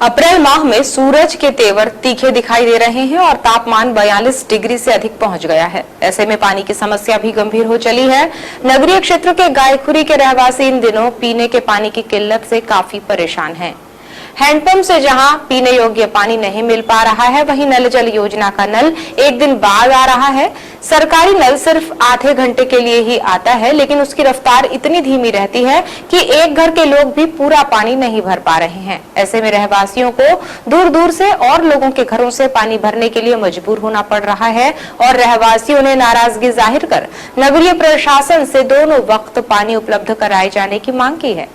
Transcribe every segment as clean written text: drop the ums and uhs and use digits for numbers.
अप्रैल माह में सूरज के तेवर तीखे दिखाई दे रहे हैं और तापमान 42 डिग्री से अधिक पहुंच गया है। ऐसे में पानी की समस्या भी गंभीर हो चली है। नगरीय क्षेत्रों के गायखुरी के रहवासी इन दिनों पीने के पानी की किल्लत से काफी परेशान हैं। हैंडपंप से जहां पीने योग्य पानी नहीं मिल पा रहा है, वहीं नल जल योजना का नल एक दिन बाद आ रहा है। सरकारी नल सिर्फ आधे घंटे के लिए ही आता है, लेकिन उसकी रफ्तार इतनी धीमी रहती है कि एक घर के लोग भी पूरा पानी नहीं भर पा रहे हैं। ऐसे में रहवासियों को दूर दूर से और लोगों के घरों से पानी भरने के लिए मजबूर होना पड़ रहा है और रहवासियों ने नाराजगी जाहिर कर नगरीय प्रशासन से दोनों वक्त पानी उपलब्ध कराए जाने की मांग की है।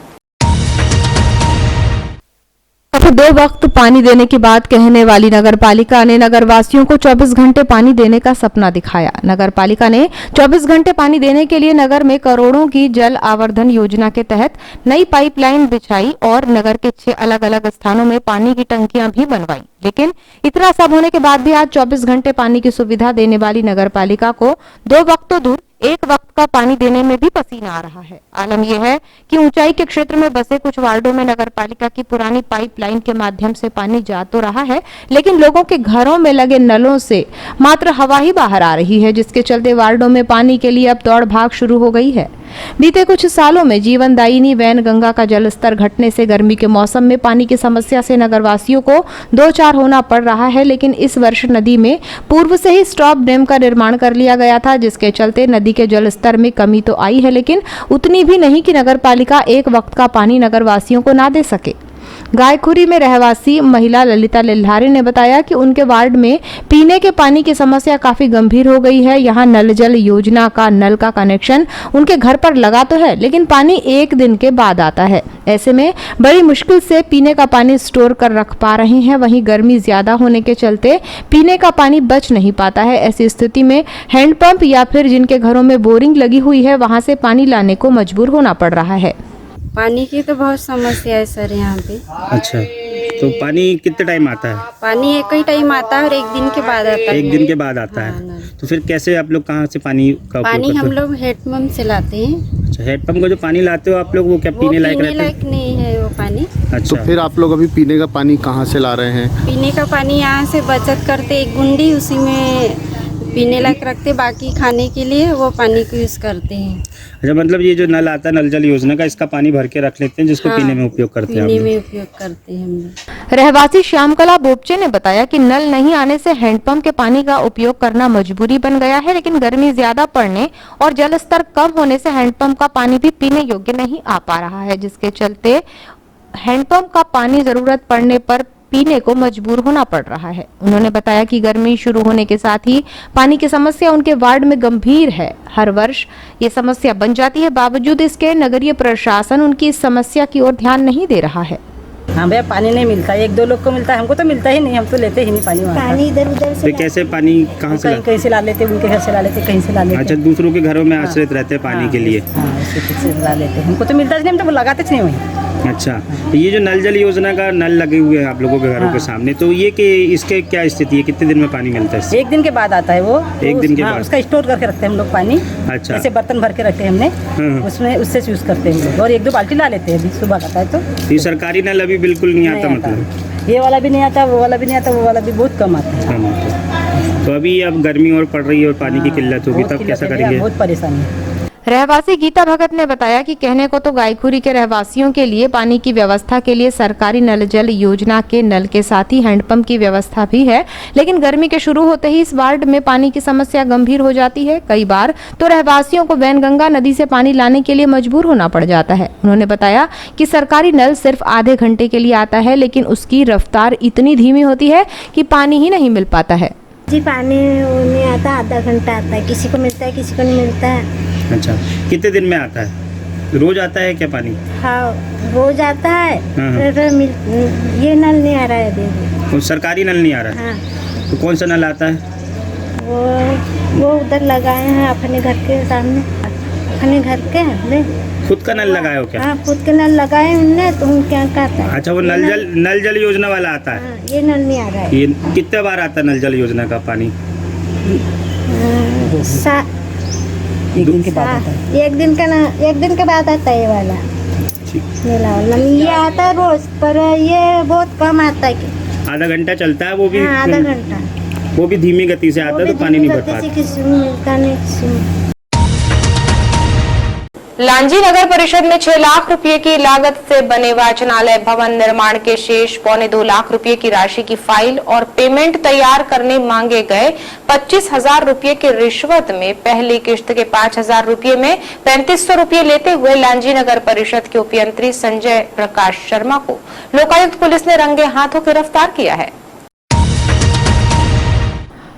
दो वक्त पानी देने की बात कहने वाली नगरपालिका ने नगरवासियों को 24 घंटे पानी देने का सपना दिखाया। नगरपालिका ने 24 घंटे पानी देने के लिए नगर में करोड़ों की जल आवर्धन योजना के तहत नई पाइपलाइन बिछाई और नगर के 6 अलग अलग स्थानों में पानी की टंकियां भी बनवाई। लेकिन इतना सब होने के बाद भी आज 24 घंटे पानी की सुविधा देने वाली नगरपालिका को दो वक्त तो दूर एक वक्त का पानी देने में भी पसीना आ रहा है। आलम यह है कि ऊंचाई के क्षेत्र में बसे कुछ वार्डों में नगरपालिका की पुरानी पाइपलाइन के माध्यम से पानी जा तो रहा है, लेकिन लोगों के घरों में लगे नलों से मात्र हवा ही बाहर आ रही है, जिसके चलते वार्डों में पानी के लिए अब दौड़ भाग शुरू हो गई है। बीते कुछ सालों में जीवनदायिनी वैनगंगा का जलस्तर घटने से गर्मी के मौसम में पानी की समस्या से नगरवासियों को दो चार होना पड़ रहा है, लेकिन इस वर्ष नदी में पूर्व से ही स्टॉप डैम का निर्माण कर लिया गया था, जिसके चलते नदी के जलस्तर में कमी तो आई है, लेकिन उतनी भी नहीं कि नगरपालिका एक वक्त का पानी नगरवासियों को ना दे सके। गायखुरी में रहवासी महिला ललिता लिल्हारी ने बताया कि उनके वार्ड में पीने के पानी की समस्या काफी गंभीर हो गई है। यहाँ नल जल योजना का नल का कनेक्शन उनके घर पर लगा तो है, लेकिन पानी एक दिन के बाद आता है। ऐसे में बड़ी मुश्किल से पीने का पानी स्टोर कर रख पा रहे हैं। वहीं गर्मी ज्यादा होने के चलते पीने का पानी बच नहीं पाता है। ऐसी स्थिति में हैंडपंप या फिर जिनके घरों में बोरिंग लगी हुई है, वहां से पानी लाने को मजबूर होना पड़ रहा है। पानी की तो बहुत समस्या है सर यहाँ पे। अच्छा, तो पानी कितने टाइम आता है? पानी एक ही टाइम आता है और एक दिन के बाद आता है। एक दिन के बाद आता है। तो फिर कैसे आप लोग कहाँ से पानी का उपयोग पानी करते हम हो? लोग हैंडपंप से लाते हैं। अच्छा, हैंडपंप का जो पानी लाते हो आप लोग वो क्या पीने लायक रहता है? लायक नहीं है वो पानी। अच्छा, तो फिर आप लोग अभी पीने का पानी कहाँ से ला रहे हैं? पीने का पानी यहाँ से बचत करते, एक गुंडी उसी में पीने लायक रखते, बाकी खाने के लिए वो पानी को यूज करते हैं। अच्छा, मतलब ये जो नल आता है नल जल योजना का, इसका पानी भर के रख लेते हैं जिसको पीने में उपयोग करते हैं। पीने में उपयोग करते हैं हम लोग। रहवासी श्यामकला बोपचे ने बताया कि नल नहीं आने से हैंडपंप के पानी का उपयोग करना मजबूरी बन गया है, लेकिन गर्मी ज्यादा पड़ने और जल स्तर कम होने से हैंडपंप का पानी भी पीने योग्य नहीं आ पा रहा है, जिसके चलते हैंडपंप का पानी जरूरत पड़ने पर पीने को मजबूर होना पड़ रहा है। उन्होंने बताया कि गर्मी शुरू होने के साथ ही पानी की समस्या उनके वार्ड में गंभीर है। हर वर्ष ये समस्या बन जाती है, बावजूद इसके नगरीय प्रशासन उनकी इस समस्या की ओर ध्यान नहीं दे रहा है। हाँ भैया, पानी नहीं मिलता, एक दो लोग को मिलता है, हमको तो मिलता ही नहीं, हम तो लेते ही नहीं पानी। पानी इधर उधर से तो कैसे पानी कहाँ से कहीं से ला लेते, उनके घर से ला लेते, कहीं से ला लेते। अच्छा, दूसरों के घरों में आश्रित रहते हैं पानी के लिए। हाँ, से ला लेते, हमको तो मिलता ही नहीं, हम तो लगाते नहीं वहीं। अच्छा, तो ये जो नल जल योजना का नल लगे हुए हैं आप लोगों के घरों के सामने, तो ये कि इसके क्या स्थिति है, कितने दिन में पानी मिलता है इससे? एक दिन के बाद आता है वो। एक दिन के बाद उसका स्टोर करके रखते हैं हम लोग पानी। अच्छा, ऐसे बर्तन भर के रखते हैं हमने, उसमें उससे यूज करते हैं हम लोग, और एक दो बाल्टी ला लेते हैं अभी सुबह आता है तो। ये सरकारी नल अभी बिल्कुल नहीं आता? मतलब ये वाला भी नहीं आता, वो वाला भी नहीं आता, वो वाला भी बहुत कम आता है। कम आता है। तो अभी अब गर्मी और पड़ रही है और पानी की किल्लत होगी, तब कैसा करेंगे? बहुत परेशानी है। रहवासी गीता भगत ने बताया कि कहने को तो गायखुरी के रहवासियों के लिए पानी की व्यवस्था के लिए सरकारी नल जल योजना के नल के साथ ही हैंडपंप की व्यवस्था भी है, लेकिन गर्मी के शुरू होते ही इस वार्ड में पानी की समस्या गंभीर हो जाती है। कई बार तो रहवासियों को वैनगंगा नदी से पानी लाने के लिए मजबूर होना पड़ जाता है। उन्होंने बताया कि सरकारी नल सिर्फ आधे घंटे के लिए आता है, लेकिन उसकी रफ्तार इतनी धीमी होती है कि पानी ही नहीं मिल पाता है। जी, पानी नहीं आता, आधा घंटा आता है, किसी को मिलता है किसी को नहीं मिलता है। अच्छा, कितने दिन में आता है? रोज आता है क्या पानी? हाँ, रोज आता है। हाँ। ये नल नहीं आ रहा है दीदी। वो सरकारी नल नहीं आ रहा है? हाँ। तो कौन सा नल आता है? वो उधर लगाए हैं अपने घर के सामने, अपने घर के हमने खुद का नल लगाए हो क्या? हाँ, खुद के नल लगाए हमने, तो हम क्या कहते हैं। अच्छा, वो नल जल योजना वाला आता है? हाँ, ये नल नहीं आ रहा है। ये कितने बार आता है नल जल योजना का पानी? एक दिन के बाद आता है। एक दिन के बाद आता है ये वाला। मेला वाला ये आता है रोज, पर ये बहुत कम आता है। आधा घंटा चलता है वो भी? हाँ, आधा घंटा। वो भी धीमी गति से आता है तो पानी नहीं भर पाता। किसी में मिलता नहीं, किसी में। लांजी नगर परिषद में 6 लाख रुपए की लागत से बने वाचनालय भवन निर्माण के शेष 2.25 लाख रुपए की राशि की फाइल और पेमेंट तैयार करने मांगे गए 25,000 रुपए की रिश्वत में पहली किश्त के 5,000 रुपए में 3500 रुपए लेते हुए लांजी नगर परिषद के उपयंत्री संजय प्रकाश शर्मा को लोकायुक्त पुलिस ने रंगे हाथों गिरफ्तार किया है।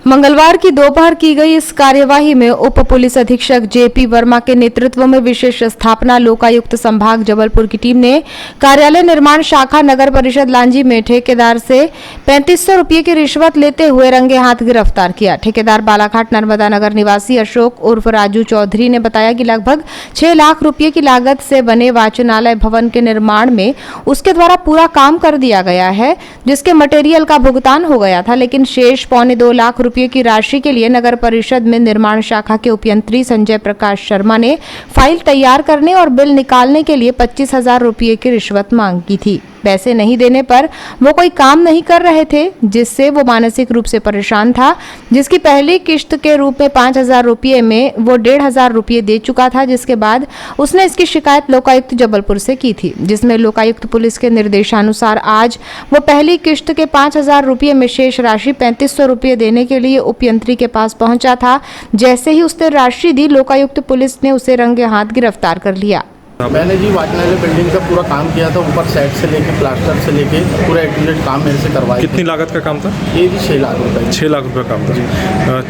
मंगलवार की दोपहर की गई इस कार्यवाही में उप पुलिस अधीक्षक जेपी वर्मा के नेतृत्व में विशेष स्थापना लोकायुक्त संभाग जबलपुर की टीम ने कार्यालय निर्माण शाखा नगर परिषद लांजी में ठेकेदार से 3500 रुपये की रिश्वत लेते हुए रंगे हाथ गिरफ्तार किया। ठेकेदार बालाघाट नर्मदा नगर निवासी अशोक उर्फ राजू चौधरी ने बताया कि लगभग 6 लाख रुपये की लागत से बने वाचनालय भवन के निर्माण में उसके द्वारा पूरा काम कर दिया गया है, जिसके मटेरियल का भुगतान हो गया था, लेकिन शेष 2.25 लाख रुपये की राशि के लिए नगर परिषद में निर्माण शाखा के उपयंत्री संजय प्रकाश शर्मा ने फाइल तैयार करने और बिल निकालने के लिए 25,000 रुपये की रिश्वत मांगी थी। पैसे नहीं देने पर वो कोई काम नहीं कर रहे थे, जिससे वो मानसिक रूप से परेशान था। जिसकी पहली किश्त के रूप में 5,000 रुपये में वो 1,500 रुपये दे चुका था, जिसके बाद उसने इसकी शिकायत लोकायुक्त जबलपुर से की थी, जिसमें लोकायुक्त पुलिस के निर्देशानुसार आज वो पहली किश्त के 5,000 रुपये में शेष राशि 3500 रुपये देने के लिए उपयंत्री के पास पहुंचा था। जैसे ही उसने राशि दी, लोकायुक्त पुलिस ने उसे रंगे हाथ गिरफ्तार कर लिया। मैंने जी वाचनालय बिल्डिंग का पूरा काम किया था, ऊपर साइड से लेके प्लास्टर से लेके पूरा एक्यूरेट काम मेरे से करवाया। कितनी लागत का काम था ये जी? 6 लाख रुपए। 6 लाख रुपए काम था।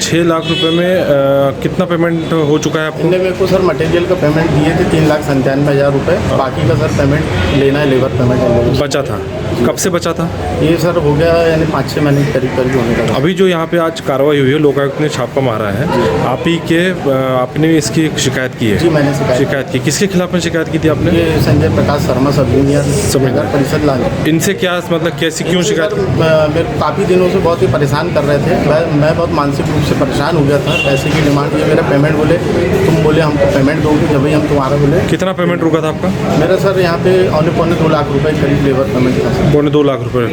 6 लाख रुपए में कितना पेमेंट हो चुका है आपको? इनने मेरे को सर मटेरियल का पेमेंट दिए थे 3,97,000 रुपये। बाकी का सर पेमेंट लेना है, लेबर पेमेंट बचा था। कब से बचा था ये? सर हो गया यानी 5-6 महीने के करीब होने का। अभी जो यहाँ पे आज कार्रवाई हुई है, लोकायुक्त ने छापा मारा है, आप ही के आपने इसकी शिकायत की है? जी मैंने शिकायत की। किसके खिलाफ में शिकायत की थी आपने? ये संजय प्रकाश शर्मा सब नगर परिषद लांजी। इनसे क्या मतलब कैसी क्यों शिकायत? मेरे काफ़ी दिनों से बहुत ही परेशान कर रहे थे। मैं बहुत मानसिक रूप से परेशान हो गया था। पैसे की डिमांड की, मेरा पेमेंट बोले, तुम बोले हमको पेमेंट दोगे जब हम तुम्हारा बोले। कितना पेमेंट रुका था आपका? मेरा सर यहाँ पे 2.25 लाख रुपए करीब लेबर पेमेंट था। 2.25 लाख रुपए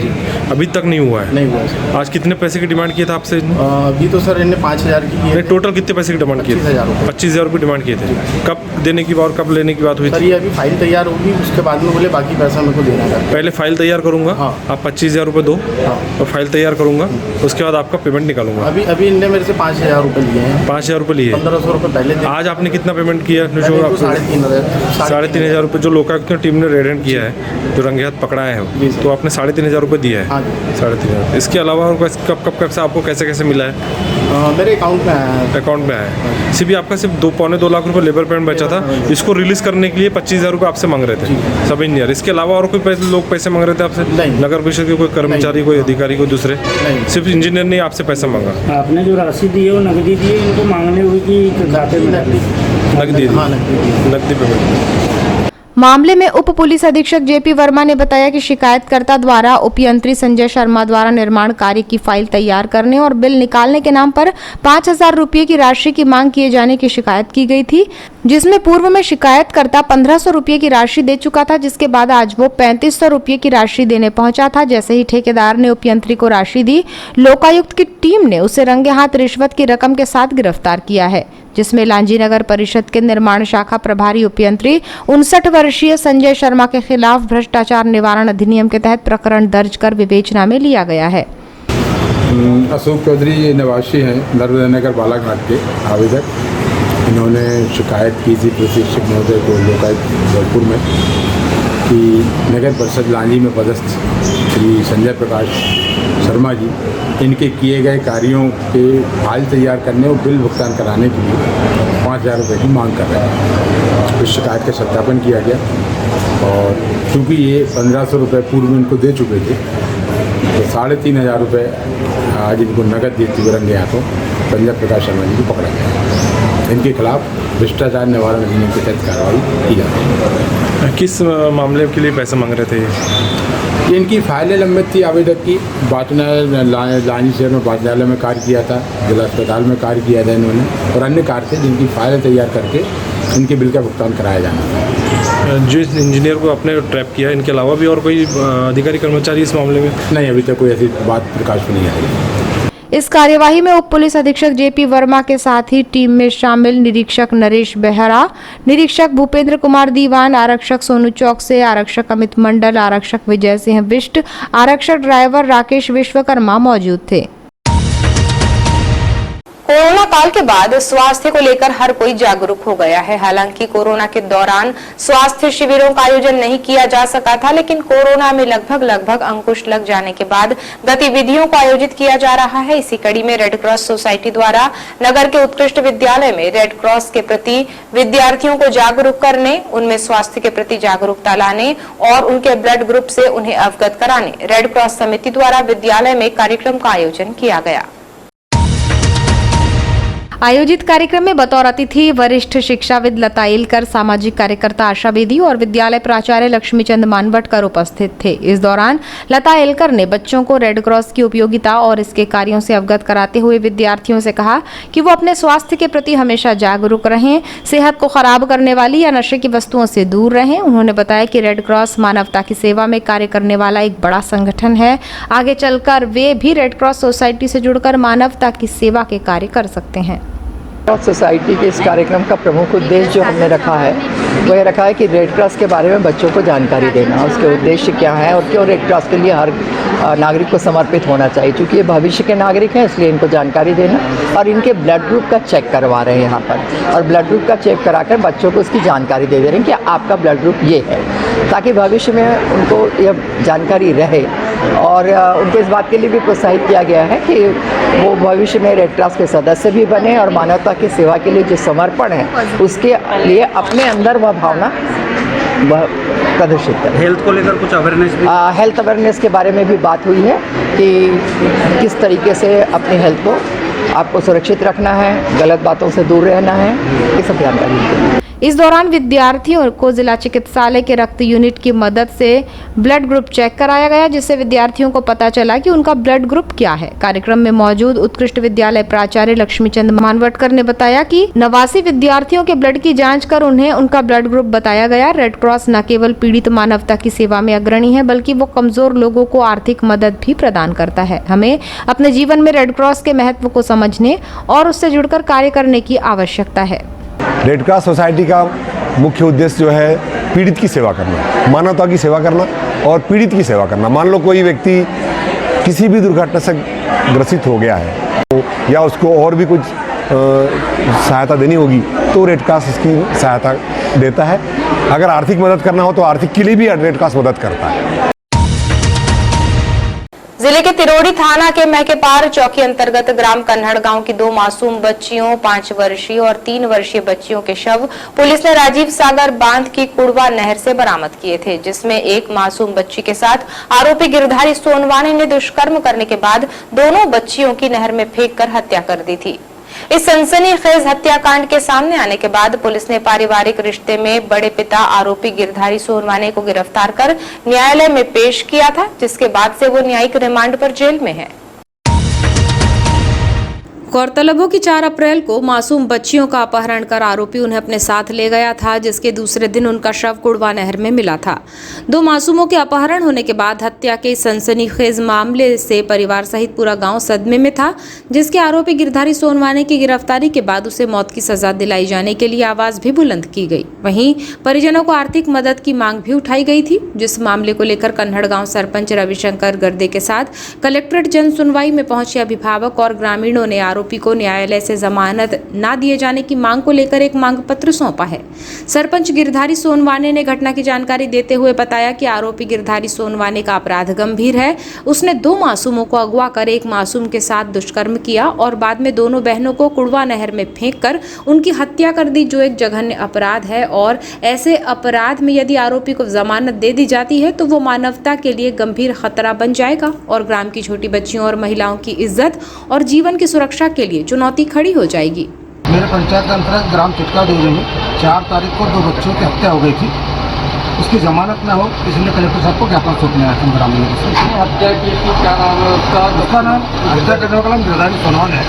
अभी तक नहीं हुआ है? नहीं हुआ सर। आज कितने पैसे की डिमांड किया था आपसे? अभी तो सर इन्हें 5,000 की है। टोटल कितने पैसे की डिमांड की? 25,000 रुपये डिमांड किए थे। कब देने की बात, कब लेने की बात हुई? सर ये अभी फाइल तैयार होगी, उसके बाद में बोले बाकी पैसा मेरे को देना है। पहले फाइल तैयार करूंगा। हाँ। आप 25,000 रुपये दो। हाँ। और फाइल तैयार करूंगा, उसके बाद आपका पेमेंट निकालूंगा। अभी इनने मेरे से 5,000 रुपये लिए हैं। 5,000 रुपये लिए? 1,500 रुपये पहले थे। आज आपने कितना पेमेंट किया? 3,500 रुपये जो लोकायुक्त की टीम ने रेडेंट किया है, जो रंगे हाथ पकड़ा है, तो आपने 3,500 रुपये दिया है? 3,500। इसके अलावा और कब से आपको कैसे कैसे मिला है? मेरे अकाउंट में आया है। अकाउंट में आया है। सिर्फ आपका सिर्फ 2.25 लाख रुपये लेबर पेमेंट बचा था। इसको रिलीज करने के लिए 25,000 रुपये आपसे मांग रहे थे सब इंजीनियर। इसके अलावा और कोई लोग पैसे मांग रहे थे आपसे? नहीं। नगर परिषद के कोई कर्मचारी, कोई अधिकारी, कोई दूसरे? नहीं। सिर्फ इंजीनियर ने आपसे पैसा मांगा? आपने जो राशि दी है वो नकदी दी है इनको मांगने हुई कि खाते में? नकदी। नकदी पेमेंट। मामले में उप पुलिस अधीक्षक जेपी वर्मा ने बताया कि शिकायतकर्ता द्वारा उपयंत्री संजय शर्मा द्वारा निर्माण कार्य की फाइल तैयार करने और बिल निकालने के नाम पर 5,000 रुपये की राशि की मांग किए जाने की शिकायत की गई थी, जिसमें पूर्व में शिकायतकर्ता 1,500 रुपये की राशि दे चुका था, जिसके बाद आज वो 3,500 रुपये की राशि देने पहुंचा था। जैसे ही ठेकेदार ने उपयंत्री को राशि दी, लोकायुक्त की टीम ने उसे रंगे हाथ रिश्वत की रकम के साथ गिरफ्तार किया है, जिसमें लांजी नगर परिषद के निर्माण शाखा प्रभारी उपयंत्री 59 वर्षीय संजय शर्मा के खिलाफ भ्रष्टाचार निवारण अधिनियम के तहत प्रकरण दर्ज कर विवेचना में लिया गया है। अशोक चौधरी निवासी हैं नर्मदा नगर बालाघाट के आवेदक। इन्होंने शिकायत की थी प्रशिक्षक महोदय को लोकायुक्त जबलपुर में कि नगर परिषद लांजी में पदस्थ श्री संजय प्रकाश शर्मा जी इनके किए गए कार्यों के फाइल तैयार करने और बिल भुगतान कराने के लिए 5,000 रुपये की मांग कर रहे हैं। इस शिकायत का सत्यापन किया गया और चूँकि ये 1,500 रुपये पूर्व इनको दे चुके थे, तो 3,500 रुपये आज इनको नकद देते हुए रंगे हाथों संजय प्रकाश शर्मा जी को पकड़ा गया। इनके खिलाफ भ्रष्टाचार निवारण अधिनियम के तहत कार्रवाई की जा रही है। किस मामले के लिए पैसे मांग रहे थे ये? इनकी फाइलें लंबित थी आवेदक की। वाचनालय लांजी शहर में वाचनालय में कार्य किया था, जिला अस्पताल में कार्य किया था इन्होंने, और अन्य कार्य थे जिनकी फाइलें तैयार करके इनके बिल का भुगतान कराया जाना था। जो इस इंजीनियर को आपने ट्रैप किया, इनके अलावा भी और कोई अधिकारी कर्मचारी इस मामले में? नहीं, अभी तक कोई ऐसी बात प्रकाश में नहीं आई। इस कार्यवाही में उप पुलिस अधीक्षक जेपी वर्मा के साथ ही टीम में शामिल निरीक्षक नरेश बेहरा, निरीक्षक भूपेंद्र कुमार दीवान, आरक्षक सोनू चौक से, आरक्षक अमित मंडल, आरक्षक विजय सिंह बिष्ट, आरक्षक ड्राइवर राकेश विश्वकर्मा मौजूद थे। कोरोना काल के बाद स्वास्थ्य को लेकर हर कोई जागरूक हो गया है। हालांकि कोरोना के दौरान स्वास्थ्य शिविरों का आयोजन नहीं किया जा सका था, लेकिन कोरोना में लगभग अंकुश लग जाने के बाद गतिविधियों को आयोजित किया जा रहा है। इसी कड़ी में रेड क्रॉस सोसाइटी द्वारा नगर के उत्कृष्ट विद्यालय में रेड क्रॉस के प्रति विद्यार्थियों को जागरूक करने, उनमें स्वास्थ्य के प्रति जागरूकता लाने और उनके ब्लड ग्रुप से उन्हें अवगत कराने रेड क्रॉस समिति द्वारा विद्यालय में कार्यक्रम का आयोजन किया गया। आयोजित कार्यक्रम में बतौर अतिथि वरिष्ठ शिक्षाविद लता एलकर, सामाजिक कार्यकर्ता आशा बेदी और विद्यालय प्राचार्य लक्ष्मीचंद मानवटकर उपस्थित थे। इस दौरान लता एलकर ने बच्चों को रेड क्रॉस की उपयोगिता और इसके कार्यों से अवगत कराते हुए विद्यार्थियों से कहा कि वो अपने स्वास्थ्य के प्रति हमेशा जागरूक रहें, सेहत को खराब करने वाली या नशे की वस्तुओं से दूर रहें। उन्होंने बताया कि रेड क्रॉस मानवता की सेवा में कार्य करने वाला एक बड़ा संगठन है। आगे चलकर वे भी रेड क्रॉस सोसाइटी से जुड़कर मानवता की सेवा के कार्य कर सकते हैं। क्रॉस सोसाइटी के इस कार्यक्रम का प्रमुख उद्देश्य जो हमने रखा है वो ये रखा है कि रेड क्रॉस के बारे में बच्चों को जानकारी देना, उसके उद्देश्य क्या है और क्यों रेड क्रॉस के लिए हर नागरिक को समर्पित होना चाहिए। क्योंकि ये भविष्य के नागरिक हैं, इसलिए इनको जानकारी देना और इनके ब्लड ग्रुप का चेक करवा रहे हैं यहाँ पर, और ब्लड ग्रुप का चेक कराकर बच्चों को उसकी जानकारी दे रहे हैं कि आपका ब्लड ग्रुप ये है, ताकि भविष्य में उनको यह जानकारी रहे। और उनको इस बात के लिए भी प्रोत्साहित किया गया है कि वो भविष्य में रेड क्रॉस के सदस्य भी बने और मानवता की सेवा के लिए जो समर्पण है उसके लिए अपने अंदर वह भावना वह प्रदर्शित करें। हेल्थ को लेकर कुछ अवेयरनेस भी? हेल्थ अवेयरनेस के बारे में भी बात हुई है कि किस तरीके से अपनी हेल्थ को आपको सुरक्षित रखना है, गलत बातों से दूर रहना है, ये सब जानकारी दी। इस दौरान विद्यार्थियों को जिला चिकित्सालय के रक्त यूनिट की मदद से ब्लड ग्रुप चेक कराया गया, जिससे विद्यार्थियों को पता चला कि उनका ब्लड ग्रुप क्या है। कार्यक्रम में मौजूद उत्कृष्ट विद्यालय प्राचार्य लक्ष्मीचंद मानवटकर ने बताया कि 89 विद्यार्थियों के ब्लड की जांच कर उन्हें उनका ब्लड ग्रुप बताया गया। रेड क्रॉस न केवल पीड़ित मानवता की सेवा में अग्रणी है, बल्कि वो कमजोर लोगों को आर्थिक मदद भी प्रदान करता है। हमें अपने जीवन में रेड क्रॉस के महत्व को समझने और उससे जुड़कर कार्य करने की आवश्यकता है। रेड क्रॉस सोसाइटी का मुख्य उद्देश्य जो है पीड़ित की सेवा करना, मानवता की सेवा करना और पीड़ित की सेवा करना। मान लो कोई व्यक्ति किसी भी दुर्घटना से ग्रसित हो गया है या उसको और भी कुछ सहायता देनी होगी तो रेड क्रॉस इसकी सहायता देता है। अगर आर्थिक मदद करना हो तो आर्थिक के लिए भी रेड क्रॉस मदद करता है। जिले के तिरोड़ी थाना के महकेपार चौकी अंतर्गत ग्राम कन्हड़ गांव की 2 मासूम बच्चियों 5 वर्षीय और 3 वर्षीय बच्चियों के शव पुलिस ने राजीव सागर बांध की कुड़वा नहर से बरामद किए थे, जिसमें एक मासूम बच्ची के साथ आरोपी गिरधारी सोनवाने ने दुष्कर्म करने के बाद दोनों बच्चियों की नहर में फेंककर हत्या कर दी थी। इस सनसनीखेज हत्याकांड के सामने आने के बाद पुलिस ने पारिवारिक रिश्ते में बड़े पिता आरोपी गिरधारी सोनवाने को गिरफ्तार कर न्यायालय में पेश किया था, जिसके बाद से वो न्यायिक रिमांड पर जेल में है। गौरतलब हो कि 4 अप्रैल को मासूम बच्चियों का अपहरण कर आरोपी उन्हें अपने साथ ले गया था, जिसके दूसरे दिन उनका शव कुड़वा नहर में मिला था। 2 मासूमों के अपहरण होने के बाद हत्या के सनसनीखेज मामले से परिवार सहित पूरा गांव सदमे में था, जिसके आरोपी गिरधारी सोनवाने की गिरफ्तारी के बाद उसे मौत की सजा दिलाई जाने के लिए आवाज भी बुलंद की गई। वहीं परिजनों को आर्थिक मदद की मांग भी उठाई गई थी, जिस मामले को लेकर कन्हड़ गाँव सरपंच रविशंकर गर्दे के साथ कलेक्ट्रेट जन सुनवाई में पहुंचे अभिभावक और ग्रामीणों ने आरोपी को न्यायालय से जमानत न दिए जाने की मांग को लेकर एक मांग पत्र सौंपा है। सरपंच गिरधारी सोनवाने ने घटना की जानकारी देते हुए बताया कि आरोपी गिरधारी सोनवाने का अपराध गंभीर है। उसने 2 मासूमों को अगवा कर एक मासूम के साथ दुष्कर्म किया और बाद में दोनों बहनों को कुड़वा नहर में फेंककर उनकी हत्या कर दी, जो एक जघन्य अपराध है। और ऐसे अपराध में यदि आरोपी को जमानत दे दी जाती है तो वो मानवता के लिए गंभीर खतरा बन जाएगा और ग्राम की छोटी बच्चियों और महिलाओं की इज्जत और जीवन की सुरक्षा के लिए चुनौती खड़ी हो जाएगी। मेरे पंचायत के अंतर्गत ग्राम चिटका डोरे में 4 तारीख को 2 बच्चों की हत्या हो गई थी। उसकी जमानत न हो इसलिए कलेक्टर साहब को ज्ञापन सौंपने आया था ग्रामीणों के साथ। हत्या की थी, क्या नाम है उसका नाम हत्या करने वाला गिरधारी सोनवाने है।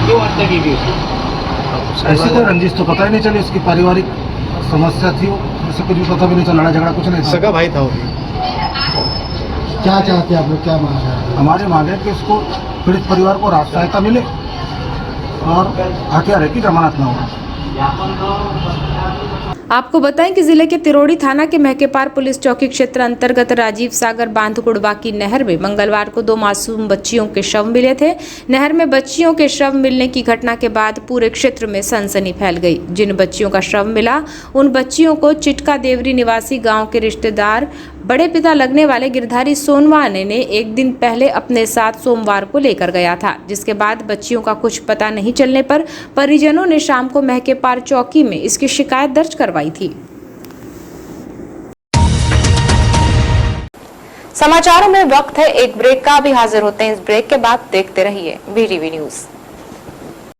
क्यों हत्या की थी? ऐसी कोई रंजिश तो पता ही नहीं चली, उसकी पारिवारिक समस्या थी। से कुछ भी पता भी नहीं चला, लड़ा झगड़ा कुछ नहीं था। सगा भाई था वो। क्या चाहते हैं आप लोग, क्या मांग रहे हैं? हमारी मांग है कि उसको पीड़ित परिवार को राहत सहायता मिले और हत्यारे की जमानत न हो। आपको बताएं कि जिले के तिरोड़ी थाना के महकेपार पुलिस चौकी क्षेत्र अंतर्गत राजीव सागर बांध कुड़बा की नहर में मंगलवार को 2 मासूम बच्चियों के शव मिले थे। नहर में बच्चियों के शव मिलने की घटना के बाद पूरे क्षेत्र में सनसनी फैल गई। जिन बच्चियों का शव मिला उन बच्चियों को चिटका देवरी निवासी गांव के रिश्तेदार बड़े पिता लगने वाले गिरधारी सोनवाने ने एक दिन पहले अपने साथ सोमवार को लेकर गया था, जिसके बाद बच्चियों का कुछ पता नहीं चलने पर परिजनों ने शाम को महकेपार चौकी में इसकी शिकायत दर्ज करवाई थी। समाचारों में वक्त है एक ब्रेक का, भी हाजिर होते हैं इस ब्रेक के बाद। देखते रहिए VTV न्यूज।